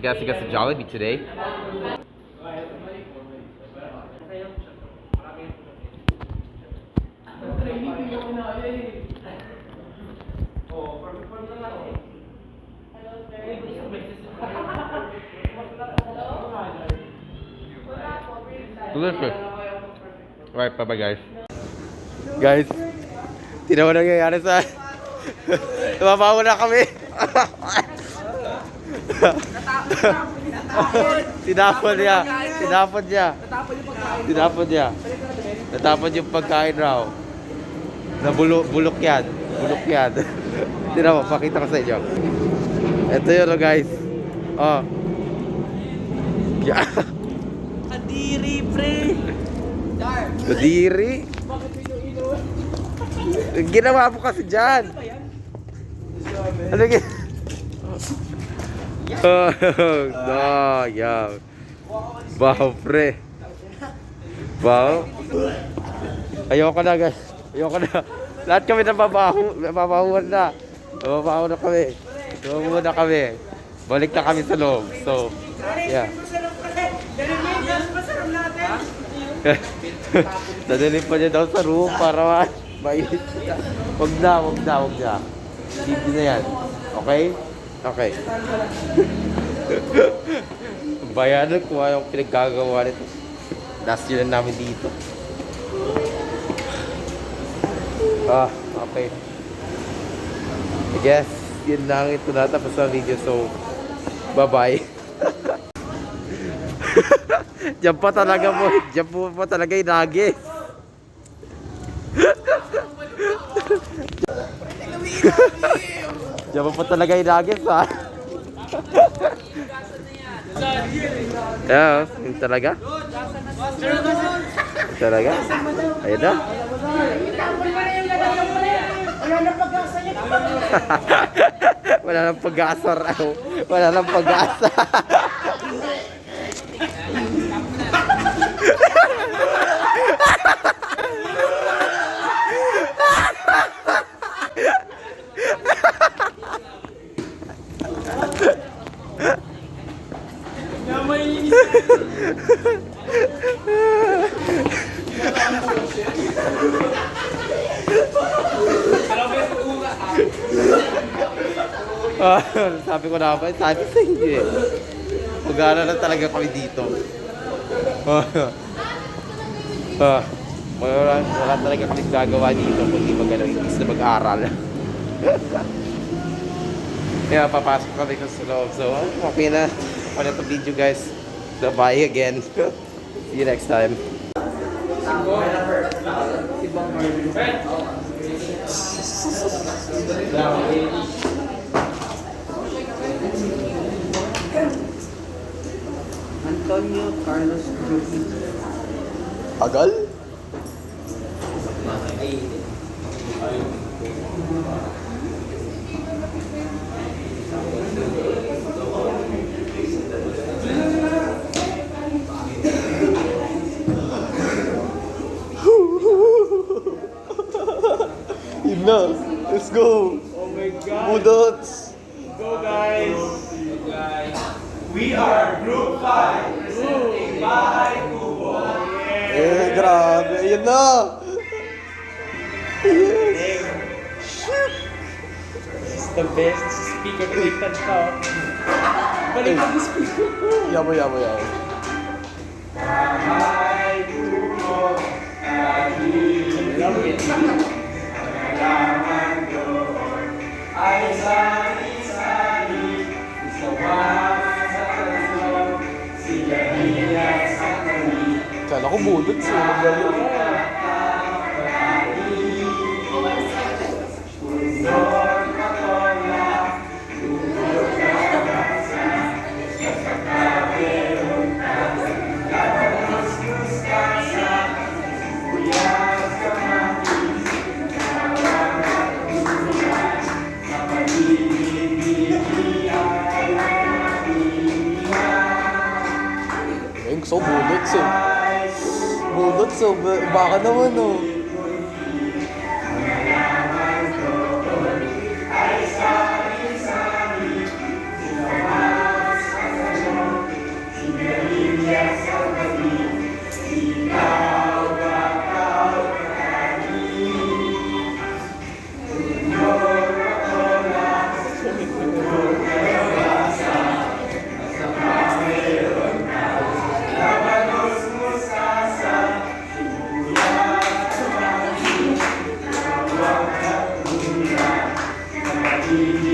guessing us a Jollibee today. Delicious. Alright, bye-bye guys. Guys, tignan mo nangyayari sa... Tumabaho na kami. Tinapon niya. Natapon yung pagkain raw. Bulok yan. Tignan mo, pakita ko sa inyo. Ito yun guys. Oh. Yeah. Kadiri, pre! Kadiri? Ginawa mo kasi dyan. Ano yun? Oh, yeah. Baho, pre. Baho. Ayoko na, guys. Lahat kami nababahuan na. Nababaho na kami. Balik na kami sa loob. So, yeah. Dadalhin pa niya daw sa room para mainit siya. Huwag na. Hindi na yan. Okay? Okay. Bayanan ko yung pinaggagawa nito. Last year na namin dito. Okay. I guess, yun lang ito natapos sa video. So, bye-bye. Diyan pa talaga yung nagis. Diyan pa talaga yung nagis, ha? Yeah, yung talaga. Ayun na. Wala nang pag-asa. Sabi ko na ba? Sabi sa hindi. Mag-aaral na talaga kami dito. Wala talaga kami gagawa dito kundi imbis na mag-aaral. Kaya papasok kami sa loob. So, okay na. Wala itong video guys. Bye again. See you next time. Antonio Carlos Trujillo. Agal? Yun na. Let's go. Oh my God. Budots. Go guys. We are Group 5, presenting Bahay Kubo. Grabe. Yun na. Yes. This is the best speaker connected ka. Balik ang speaker ko. Yabo. Bahay Kubo, Love it. kailangan doon ay sari-sari, isawahan sa tanso, sigarilya sa kami. Kala ko budot siya. So budots eh. Budots oh. Baka naman oh. Hindi